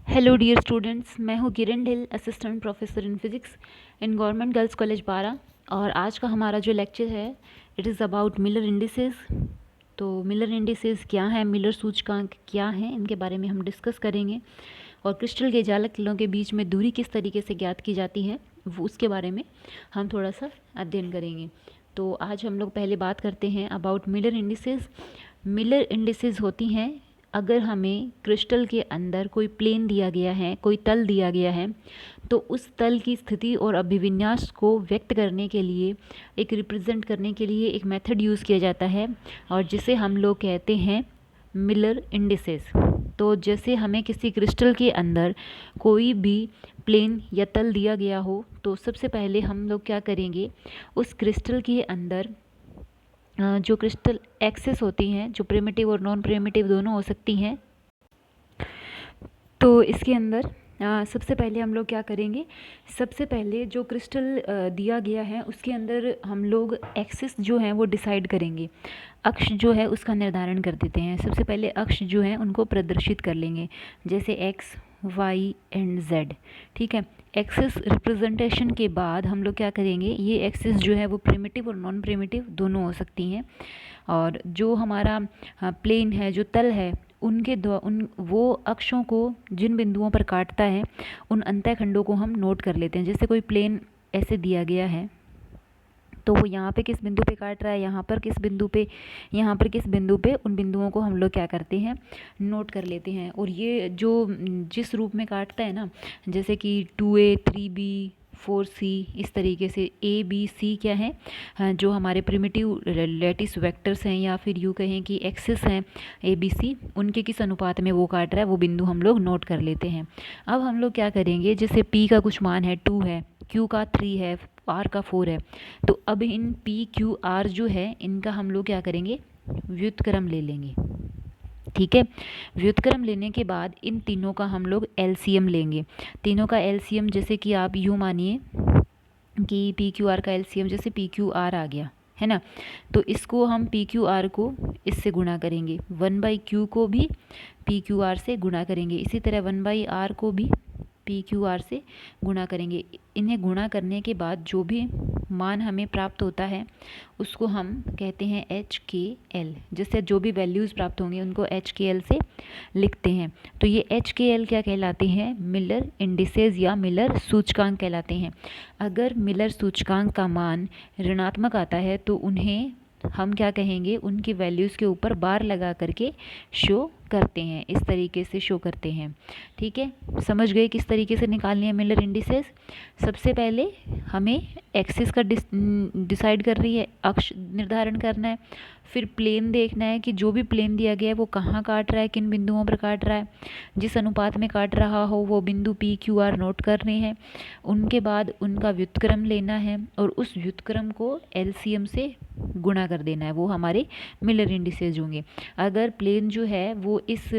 Hello dear students, मैं हूँ Kiran Dhill, assistant professor in physics in government girls college बारा। और आज का हमारा जो लेक्चर है it is about Miller indices. तो मिलर इंडिसेस क्या है, मिलर सूचकांक क्या है, इनके बारे में हम डिस्कस करेंगे। और क्रिस्टल के जालक किरणों के बीच में दूरी किस तरीके से ज्ञात की जाती है वो उसके बारे में हम थोड़ा सा अध्ययन करेंगे। तो आज हम लोग पहले बात करते हैं about Miller indices. Miller indices होती हैं अगर हमें क्रिस्टल के अंदर कोई प्लेन दिया गया है, कोई तल दिया गया है, तो उस तल की स्थिति और अभिविन्यास को व्यक्त करने के लिए, एक रिप्रेजेंट करने के लिए एक मेथड यूज़ किया जाता है और जिसे हम लोग कहते हैं मिलर इंडिसेस। तो जैसे हमें किसी क्रिस्टल के अंदर कोई भी प्लेन या तल दिया गया हो तो सबसे पहले हम लोग क्या करेंगे, उस क्रिस्टल के अंदर जो क्रिस्टल एक्सेस होती हैं, जो प्रिमिटिव और नॉन प्रिमिटिव दोनों हो सकती हैं, तो इसके अंदर सबसे पहले हम लोग क्या करेंगे, सबसे पहले जो क्रिस्टल दिया गया है उसके अंदर हम लोग एक्सिस जो है वो डिसाइड करेंगे, अक्ष जो है उसका निर्धारण कर देते हैं। सबसे पहले अक्ष जो है उनको प्रदर्शित कर लेंगे, जैसे एक्स, वाई एंड जेड। ठीक है, एक्सिस रिप्रेजेंटेशन के बाद हम लोग क्या करेंगे, ये एक्सिस जो है वो प्रिमिटिव और नॉन प्रिमिटिव दोनों हो सकती हैं। और जो हमारा प्लेन है, जो तल है, उन वो अक्षों को जिन बिंदुओं पर काटता है उन अंतःखंडों को हम नोट कर लेते हैं। जैसे कोई प्लेन ऐसे दिया गया है तो वो यहाँ पे किस बिंदु पे काट रहा है, यहाँ पर किस बिंदु पे, यहाँ पर किस बिंदु पे, उन बिंदुओं को हम लोग क्या करते हैं, नोट कर लेते हैं। और ये जो जिस रूप में काटता है ना, जैसे कि 2a 3b 4c, इस तरीके से a b c क्या है, जो हमारे प्रिमिटिव लैटिस वेक्टर्स हैं या फिर यूँ कहें कि एक्सिस हैं a b c, उनके किस अनुपात में वो काट रहा है वो बिंदु हम लोग नोट कर लेते हैं। अब हम लोग क्या करेंगे, जैसे p का कुछ मान है 2 है, q का 3 है, r का 4 है, तो अब इन p q r जो है इनका हम लोग क्या करेंगे, व्युत्क्रम ले लेंगे। ठीक है, व्युत्क्रम लेने के बाद इन तीनों का हम लोग एलसीएम लेंगे। तीनों का एलसीएम, जैसे कि आप यूँ मानिए कि पी क्यू आर का एलसीएम जैसे पी क्यू आर आ गया है ना, तो इसको हम पी क्यू आर को इससे गुणा करेंगे, 1/q को भी पी क्यू आर से गुणा करेंगे, इसी तरह 1/r को भी पी क्यू आर से गुणा करेंगे। इन्हें गुणा करने के बाद जो भी मान हमें प्राप्त होता है उसको हम कहते हैं एच के एल। जैसे जो भी वैल्यूज़ प्राप्त होंगे उनको एच के एल से लिखते हैं। तो ये एच के एल क्या कहलाते हैं, मिलर इंडिसेस या मिलर सूचकांक कहलाते हैं। अगर मिलर सूचकांक का मान ऋणात्मक आता है तो उन्हें हम क्या कहेंगे, उनकी वैल्यूज़ के ऊपर बार लगा करके शो करते हैं, इस तरीके से शो करते हैं। ठीक है, समझ गए किस तरीके से निकालनी है मिलर इंडिसेस। सबसे पहले हमें एक्सिस का डिसाइड कर रही है, अक्ष निर्धारण करना है, फिर प्लेन देखना है कि जो भी प्लेन दिया गया है वो कहाँ काट रहा है, किन बिंदुओं पर काट रहा है, जिस अनुपात में काट रहा हो वो बिंदु पी क्यू आर नोट करने हैं। उनके बाद उनका व्युत्क्रम लेना है और उस व्युत्क्रम को एलसीएम से गुणा कर देना है, वो हमारे मिलर इंडिसेस होंगे। अगर प्लेन जो है वो इस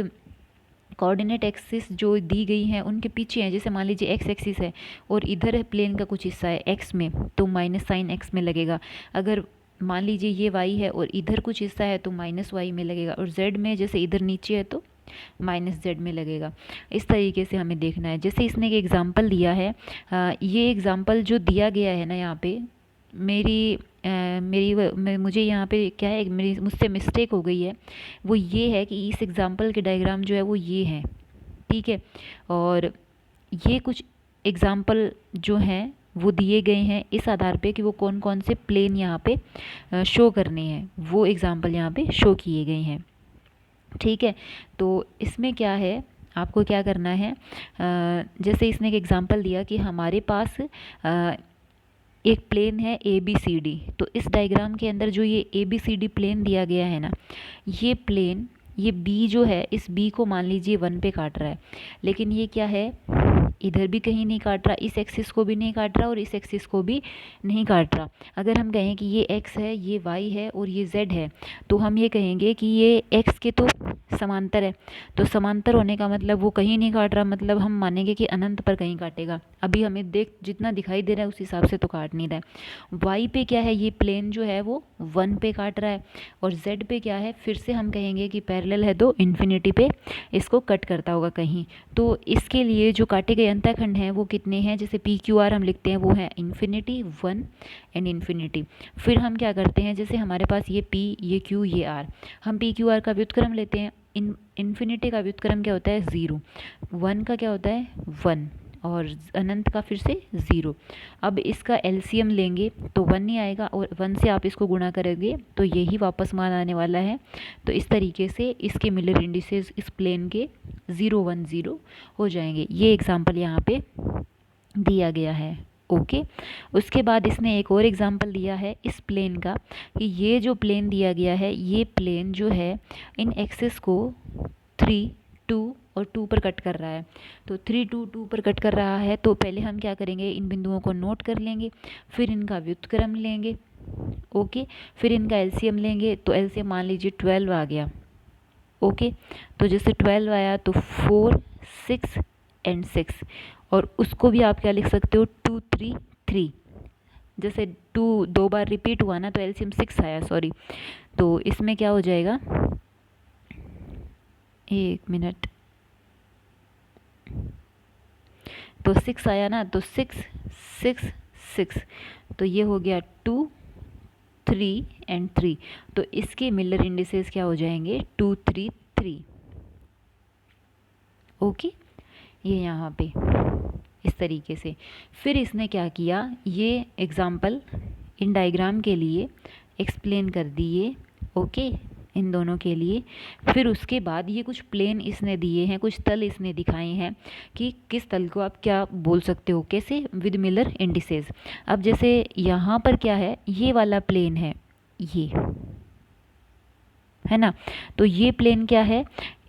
कोऑर्डिनेट एक्सिस जो दी गई हैं उनके पीछे है, जैसे मान लीजिए एक्स एक्सिस है और इधर प्लेन का कुछ हिस्सा है एक्स में, तो माइनस साइन एक्स में लगेगा। अगर मान लीजिए ये वाई है और इधर कुछ हिस्सा है तो माइनस वाई में लगेगा, और जेड में जैसे इधर नीचे है तो माइनस जेड में लगेगा। इस तरीके से हमें देखना है। जैसे इसने एक एग्ज़ाम्पल दिया है, ये एग्ज़ाम्पल जो दिया गया है ना यहाँ पे, मुझे यहाँ पे क्या है, मुझसे मिस्टेक हो गई है, वो ये है कि इस एग्ज़ाम्पल के डायग्राम जो है वो ये है। ठीक है, और ये कुछ एग्ज़ाम्पल जो हैं वो दिए गए हैं इस आधार पे कि वो कौन कौन से प्लेन यहाँ पे शो करने हैं, वो एग्ज़ाम्पल यहाँ पे शो किए गए हैं। ठीक है, तो इसमें क्या है, आपको क्या करना है, जैसे इसने एक एग्ज़ाम्पल दिया कि हमारे पास एक प्लेन है ए बी सी डी, तो इस डायग्राम के अंदर जो ये A B C D plane दिया गया है ना, ये प्लेन, ये बी जो है, इस बी को मान लीजिए 1 पे काट रहा है, लेकिन ये क्या है, इधर भी कहीं नहीं काट रहा, इस एक्सिस को भी नहीं काट रहा और इस एक्सिस को भी नहीं काट रहा। अगर हम कहें कि ये x है, ये y है और ये z है, तो हम ये कहेंगे कि ये x के तो समांतर है। तो समांतर होने का मतलब वो कहीं नहीं काट रहा, मतलब हम मानेंगे कि अनंत पर कहीं काटेगा। अभी हमें देख जितना दिखाई दे रहा है उस हिसाब से तो काट नहीं रहा है। y पे क्या है, ये प्लेन जो है वो 1 पे काट रहा है, और z पे क्या है, फिर से हम कहेंगे कि पैरेलल है तो इन्फिनिटी पे इसको कट करता होगा कहीं। तो इसके लिए जो काटे गए अंतःखंड हैं वो कितने हैं, जैसे पी क्यू आर हम लिखते हैं वो है इन्फिनिटी, 1 एंड इन्फिनिटी। फिर हम क्या करते हैं, जैसे हमारे पास ये p, ये q, ये r, हम पी क्यू आर का व्युत्क्रम लेते हैं। इन्फिनिटी का व्युत्क्रम क्या होता है, 0, 1 का क्या होता है 1, और अनंत का फिर से 0। अब इसका एलसीएम लेंगे तो 1 नहीं आएगा, और 1 से आप इसको गुणा करेंगे तो यही वापस मान आने वाला है। तो इस तरीके से इसके मिलर इंडिसेस इस प्लेन के 0 1 0 हो जाएंगे। ये एग्जाम्पल यहाँ पे दिया गया है। ओके उसके बाद इसने एक और एग्जाम्पल दिया है इस प्लेन का, कि ये जो प्लेन दिया गया है, ये प्लेन जो है इन एक्सिस को 3 2 और 2 पर कट कर रहा है। तो 3 2 2 पर कट कर रहा है, तो पहले हम क्या करेंगे, इन बिंदुओं को नोट कर लेंगे, फिर इनका व्युत्क्रम लेंगे। ओके फिर इनका एलसीएम लेंगे, तो एलसीएम मान लीजिए 12 आ गया। ओके तो जैसे 12 आया तो 4 6 एंड 6, और उसको भी आप क्या लिख सकते हो 2 3 3। जैसे 2 दो बार रिपीट हुआ ना तो एलसीएम 6 आया, सॉरी। तो इसमें क्या हो जाएगा, एक मिनट, तो 6 आया ना, तो 6 6 6, तो ये हो गया 2 3 एंड 3। तो इसके मिलर इंडिसेस क्या हो जाएंगे 2 3 3। ओके ये यहाँ पे इस तरीके से। फिर इसने क्या किया, ये एग्जाम्पल इन डायग्राम के लिए एक्सप्लेन कर दिए। ओके इन दोनों के लिए। फिर उसके बाद ये कुछ प्लेन इसने दिए हैं, कुछ तल इसने दिखाए हैं कि किस तल को आप क्या बोल सकते हो, कैसे, विद मिलर इंडिसेस। अब जैसे यहाँ पर क्या है, ये वाला प्लेन है, ये है ना, तो ये प्लेन क्या है,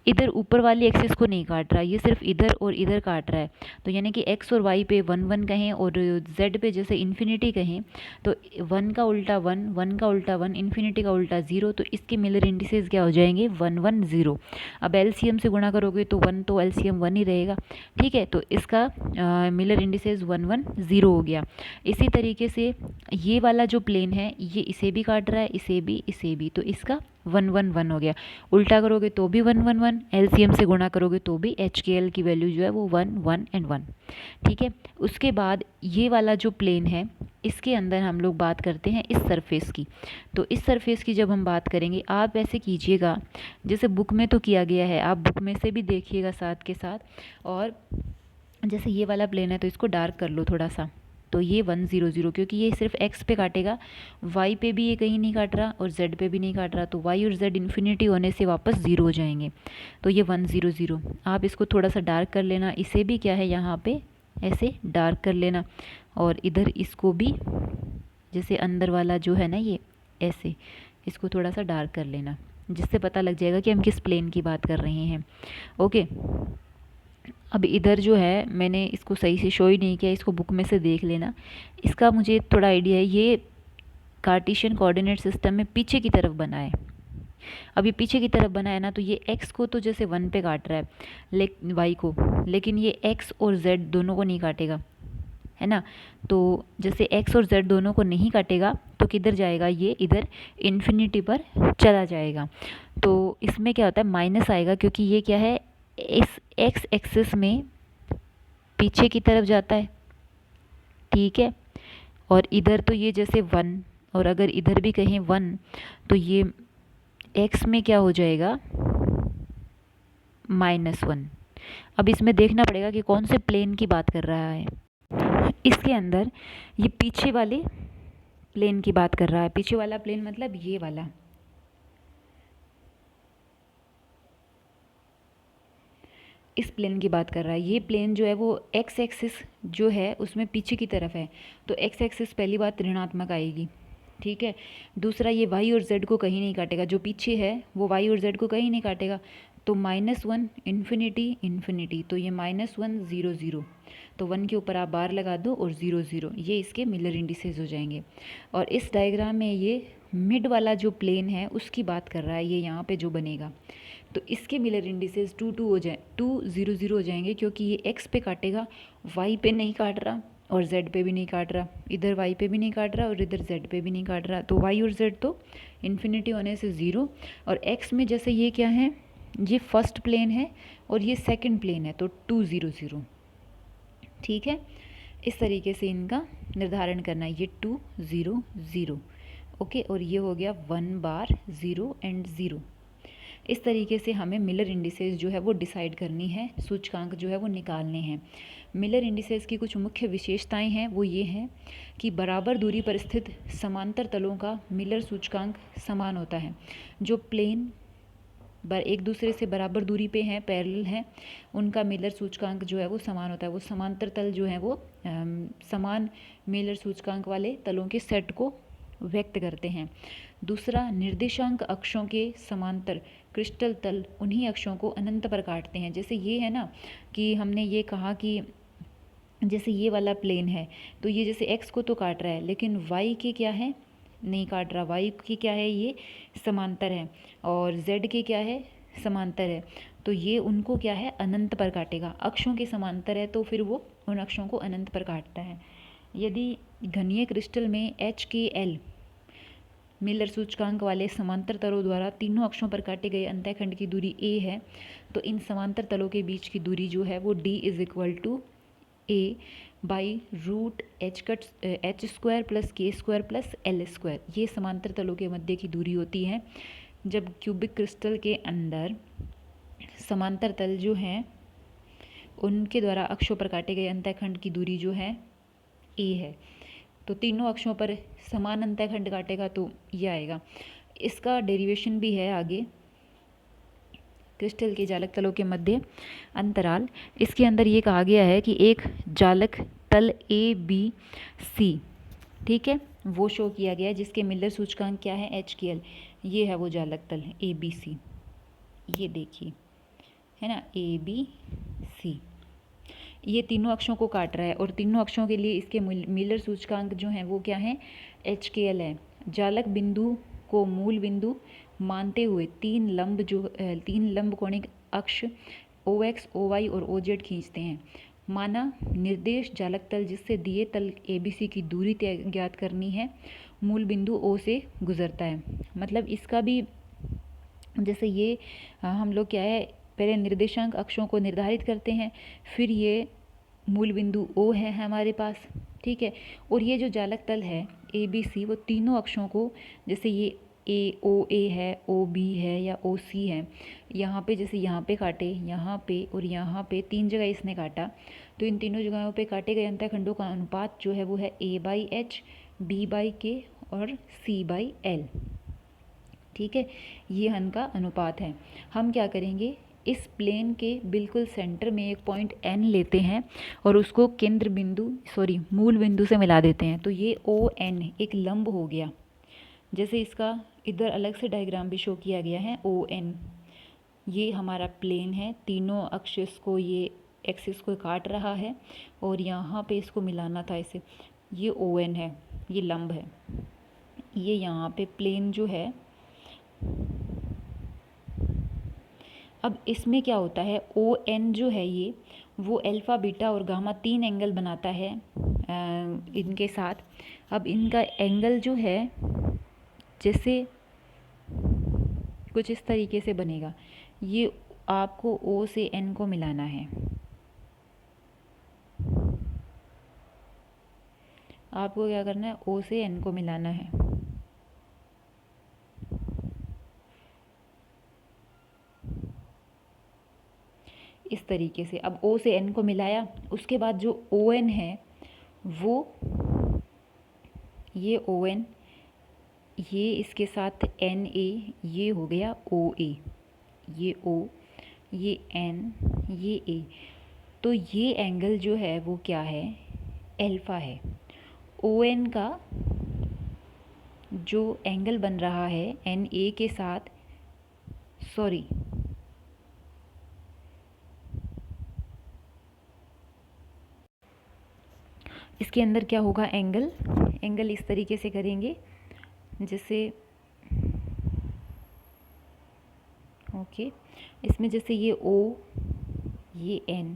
इधर ऊपर वाली एक्सिस को नहीं काट रहा, ये सिर्फ इधर और इधर काट रहा है। तो यानी कि x और y पे 1 1 कहें और z पे जैसे इन्फिनिटी कहें, तो 1 का उल्टा 1, 1 का उल्टा 1, इन्फिनिटी का उल्टा 0। तो इसके मिलर इंडिसेस क्या हो जाएंगे 1 1 0। अब एलसीएम से गुणा करोगे तो 1 तो एलसीएम 1 ही रहेगा। ठीक है, तो इसका मिलर इंडिसेस 1 1 0 हो गया। इसी तरीके से ये वाला जो प्लेन है ये इसे भी काट रहा है, इसे भी, तो इसका 1 1 1 हो गया। उल्टा करोगे तो भी 1 1 1, एलसीएम से गुणा करोगे तो भी एच के एल की वैल्यू जो है वो 1 1 एंड 1। ठीक है, उसके बाद ये वाला जो प्लेन है इसके अंदर हम लोग बात करते हैं इस सरफेस की। तो इस सरफेस की जब हम बात करेंगे, आप ऐसे कीजिएगा जैसे बुक में तो किया गया है, आप बुक में से भी देखिएगा साथ के साथ। और जैसे ये वाला प्लेन है तो इसको डार्क कर लो थोड़ा सा, तो ये 1 0 0, क्योंकि ये सिर्फ x पे काटेगा, y पे भी ये कहीं नहीं काट रहा और z पे भी नहीं काट रहा, तो y और z इन्फिनिटी होने से वापस 0 हो जाएंगे। तो ये 1 0 0, आप इसको थोड़ा सा डार्क कर लेना, इसे भी क्या है यहाँ पे ऐसे डार्क कर लेना, और इधर इसको भी जैसे अंदर वाला जो है ना ये ऐसे, इसको थोड़ा सा डार्क कर लेना, जिससे पता लग जाएगा कि हम किस प्लेन की बात कर रहे हैं। ओके अब इधर जो है मैंने इसको सही से शो ही नहीं किया, इसको बुक में से देख लेना। इसका मुझे थोड़ा आइडिया है, ये कार्टेशियन कोऑर्डिनेट सिस्टम में पीछे की तरफ बना है। अब ये पीछे की तरफ बना है ना, तो ये x को तो जैसे 1 पे काट रहा है, y को, लेकिन ये x और z दोनों को नहीं काटेगा, है ना। तो जैसे x और z दोनों को नहीं काटेगा तो किधर जाएगा, ये इधर इन्फिनिटी पर चला जाएगा। तो इसमें क्या होता है, माइनस आएगा, क्योंकि ये क्या है इस x एक्सिस में पीछे की तरफ जाता है। ठीक है, और इधर तो ये जैसे 1, और अगर इधर भी कहें 1, तो ये x में क्या हो जाएगा -1। अब इसमें देखना पड़ेगा कि कौन से प्लेन की बात कर रहा है। इसके अंदर ये पीछे वाले प्लेन की बात कर रहा है। पीछे वाला प्लेन मतलब ये वाला, इस प्लेन की बात कर रहा है। ये प्लेन जो है वो x एक्सिस जो है उसमें पीछे की तरफ है, तो x एक्सिस पहली बात ऋणात्मक आएगी। ठीक है, दूसरा ये y और z को कहीं नहीं काटेगा, जो पीछे है वो y और z को कहीं नहीं काटेगा, तो -1 इन्फिनिटी इन्फिनिटी, तो ये -1 0 0, तो 1 के ऊपर आप बार लगा दो और 0 0, ये इसके मिलर इंडिसेस हो जाएंगे। और इस डायग्राम में ये मिड वाला जो प्लेन है उसकी बात कर रहा है, ये यहाँ पे जो बनेगा, तो इसके मिलर इंडिसेस 2 2 हो जाए 2 0 0 हो जाएंगे, क्योंकि ये एक्स पे काटेगा, वाई पे नहीं काट रहा और जेड पे भी नहीं काट रहा, इधर वाई पे भी नहीं काट रहा और इधर जेड पे भी नहीं काट रहा, तो वाई और जेड तो इन्फिनिटी होने से 0, और एक्स में जैसे ये क्या है, ये फर्स्ट प्लेन है और ये सेकंड प्लेन है, तो 2 0 0, ठीक है। इस तरीके से इनका निर्धारण करना है, ये 2 0 0, ओके, और ये हो गया 1 बार 0 एंड 0। इस तरीके से हमें मिलर इंडिसेस जो है वो डिसाइड करनी है, सूचकांक जो है वो निकालने हैं। मिलर इंडिसेस की कुछ मुख्य विशेषताएं हैं, वो ये हैं कि बराबर दूरी पर स्थित समांतर तलों का मिलर सूचकांक समान होता है। जो प्लेन एक दूसरे से बराबर दूरी पे हैं, पैरेलल हैं, उनका मिलर सूचकांक जो है वो समान होता है। वो समांतर तल जो हैं वो समान मिलर सूचकांक वाले तलों के सेट को व्यक्त करते हैं। दूसरा, निर्देशांक अक्षों के समांतर क्रिस्टल तल उन्हीं अक्षों को अनंत पर काटते हैं। जैसे ये है ना कि हमने ये कहा कि जैसे ये वाला प्लेन है, तो ये जैसे एक्स को तो काट रहा है, लेकिन वाई के क्या है, नहीं काट रहा, वाई की क्या है, ये समांतर है, और जेड के क्या है, समांतर है, तो ये उनको क्या है, अनंत पर काटेगा। अक्षों के समांतर है तो फिर वो उन अक्षों को अनंत पर काटता है। यदि घनीय क्रिस्टल में HKl मिलर सूचकांक वाले समांतर तलों द्वारा तीनों अक्षों पर काटे गए अंतःखंड की दूरी a है, तो इन समांतर तलों के बीच की दूरी जो है वो d = a by root h² plus k² plus l²। ये समांतर तलों के मध्य की दूरी होती है। जब क्यूबिक क्रिस्टल के अंदर समांतर तल जो हैं उनके द्वारा अक्षों पर काटे गए अंतःखंड की दूरी जो है a है, तो तीनों अक्षों पर समान अंतःखंड काटेगा तो ये आएगा। इसका डेरिवेशन भी है आगे, क्रिस्टल के जालक तलों के मध्य अंतराल। इसके अंदर ये कहा गया है कि एक जालक तल ABC, ठीक है, वो शो किया गया है जिसके मिलर सूचकांक क्या है, HKl। ये है वो जालक तल ABC, ये देखिए, है ना, ABC। ये तीनों अक्षों को काट रहा है और तीनों अक्षों के लिए इसके मिलर सूचकांक जो हैं वो क्या है, HKl है। जालक बिंदु को मूल बिंदु मानते हुए तीन लंब कोणिक अक्ष OX, OY और OZ खींचते हैं। माना निर्देश जालक तल जिससे दिए तल ABC की दूरी ज्ञात करनी है मूल बिंदु O से गुजरता है। मतलब इसका भी जैसे ये हम लोग क्या है, पहले निर्देशांक अक्षों को निर्धारित करते हैं, फिर ये मूल बिंदु O है हमारे पास, ठीक है, और ये जो जालक तल है ABC वो तीनों अक्षों को, जैसे ये OA है, OB है या OC है, यहाँ पे जैसे यहाँ पे काटे, यहाँ पे और यहाँ पे 3 जगह इसने काटा, तो इन तीनों जगहों पे काटे गए अंतःखंडों का अनुपात जो है वो है A/H, B/K और C/L, ठीक है, ये इनका अनुपात है। हम क्या करेंगे, इस प्लेन के बिल्कुल सेंटर में एक पॉइंट N लेते हैं और उसको केंद्र बिंदु मूल बिंदु से मिला देते हैं, तो ये ON एक लंब हो गया। जैसे इसका इधर अलग से डायग्राम भी शो किया गया है, ON ये हमारा प्लेन है, तीनों एक्सिस को ये एक्सिस को काट रहा है और यहाँ पे इसको मिलाना था इसे, ये ON है, ये लंब है। ये यहाँ पे प्लेन जो है, अब इसमें क्या होता है, ON जो है ये वो अल्फ़ा, बीटा और गामा 3 एंगल बनाता है इनके साथ। अब इनका एंगल जो है जैसे कुछ इस तरीके से बनेगा, ये आपको O से N को मिलाना है, आपको क्या करना है, O से N को मिलाना है। इस तरीके से अब O से N को मिलाया, उसके बाद जो ON है वो ये ON, ये इसके साथ NA, ये हो गया OA, ये O, ये N, ये A, तो ये एंगल जो है वो क्या है, अल्फ़ा है। ON का जो एंगल बन रहा है NA के साथ, इसके अंदर क्या होगा, एंगल, एंगल इस तरीके से करेंगे जैसे, ओके, इसमें जैसे ये O, ये N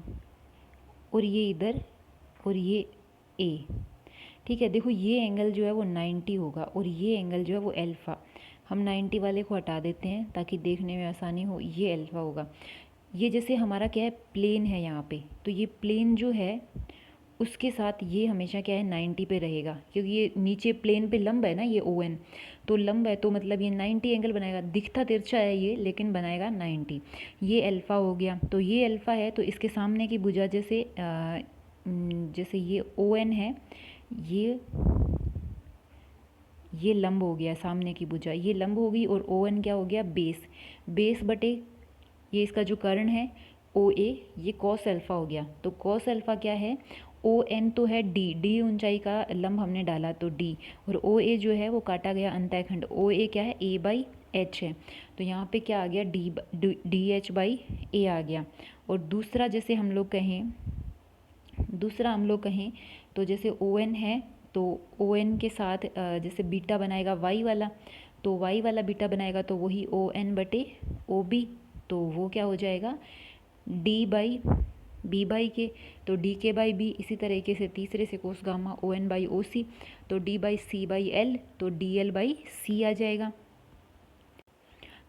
और ये इधर और ये A, ठीक है। देखो ये एंगल जो है वो 90 होगा और ये एंगल जो है वो अल्फ़ा। हम 90 वाले को हटा देते हैं ताकि देखने में आसानी हो, ये अल्फ़ा होगा। ये जैसे हमारा क्या है, प्लेन है यहाँ पे, तो ये प्लेन जो है उसके साथ ये हमेशा क्या है, 90 पे रहेगा, क्योंकि ये नीचे प्लेन पे लंब है ना, ये ON तो लंब है, तो मतलब ये 90 एंगल बनाएगा। दिखता तिरछा है ये, लेकिन बनाएगा 90। ये अल्फ़ा हो गया, तो ये अल्फ़ा है, तो इसके सामने की भुजा जैसे जैसे ये ON है, ये लंब हो गया, सामने की भुजा ये लंब हो गई, और ON क्या हो गया, बेस, बेस बटे ये इसका जो कर्ण है OA, ये कॉस अल्फ़ा हो गया। तो कॉस अल्फ़ा क्या है, ON तो है D ऊंचाई का लंब हमने डाला तो D, और OA जो है वो काटा गया अंतःखंड, OA क्या है, A/H है, तो यहाँ पे क्या आ गया, DH/A आ गया। और दूसरा जैसे हम लोग कहें तो जैसे ON है, तो ON के साथ जैसे बीटा बनाएगा Y वाला, तो Y वाला बीटा बनाएगा तो वही ON/OB, तो वो क्या हो जाएगा, D/B/K, तो DK/B। इसी तरीके से तीसरे से कोस गामा ON/OC, तो D/C/L, तो DL/C आ जाएगा।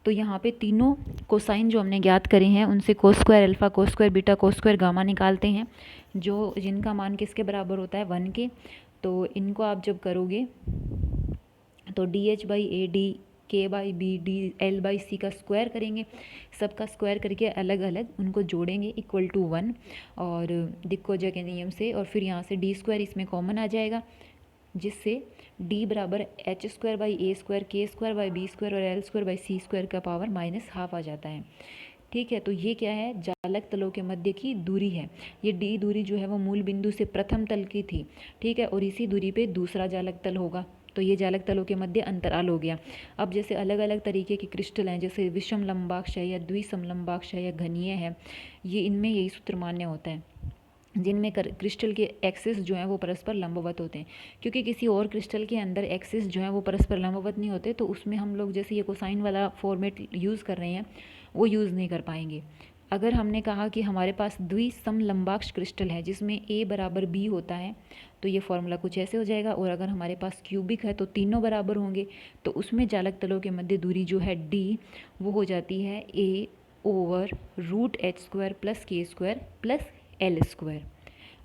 तो यहाँ पे तीनों कोसाइन जो हमने ज्ञात करे हैं उनसे cos square alpha, cos square beta, cos square gamma निकालते हैं, जो जिनका मान किसके बराबर होता है, 1 के। तो इनको आप जब करोगे तो DH/A, DK/B, DL/C का स्क्वायर करेंगे, सबका स्क्वायर करके अलग अलग उनको जोड़ेंगे इक्वल टू 1, और दिक्कोजा के नियम से, और फिर यहाँ से D² इसमें कॉमन आ जाएगा, जिससे D बराबर H²/A², K²/B² और L²/C² का पावर -½ आ जाता है। ठीक है, तो ये क्या है, जालक तलों के मध्य की दूरी है। ये D दूरी जो है वो मूल बिंदु से प्रथम तल की थी, ठीक है, और इसी दूरी पे दूसरा जालक तल होगा, तो ये जालक तलों के मध्य अंतराल हो गया। अब जैसे अलग अलग तरीके के क्रिस्टल हैं, जैसे विषम लंबाक्ष है या द्विसमलंबाक्ष है या घनीय है, ये इनमें यही सूत्र मान्य होता है, जिनमें क्रिस्टल के एक्सिस जो हैं वो परस्पर लंबवत होते हैं, क्योंकि किसी और क्रिस्टल के अंदर एक्सिस जो हैं वो परस्पर लंबवत नहीं होते, तो उसमें हम लोग जैसे ये कोसाइन वाला फॉर्मेट यूज़ कर रहे हैं वो यूज़ नहीं कर पाएंगे। अगर हमने कहा कि हमारे पास द्विसमलंबाक्ष क्रिस्टल है जिसमें A बराबर B होता है, तो ये फॉर्मूला कुछ ऐसे हो जाएगा। और अगर हमारे पास क्यूबिक है तो तीनों बराबर होंगे, तो उसमें जालक तलों के मध्य दूरी जो है D, वो हो जाती है A/√H² + K² + L²।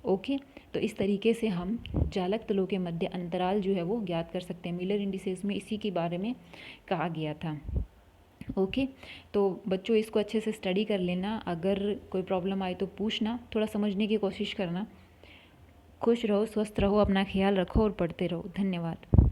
ओके, तो इस तरीके से हम जालक तलों के मध्य अंतराल जो है वो ज्ञात कर सकते हैं। मिलर इंडिसेस में इसी के बारे में कहा गया था। ओके, तो बच्चों इसको अच्छे से स्टडी कर लेना, अगर कोई प्रॉब्लम आए तो पूछना, थोड़ा समझने की कोशिश करना। खुश रहो, स्वस्थ रहो, अपना ख्याल रखो और पढ़ते रहो। धन्यवाद।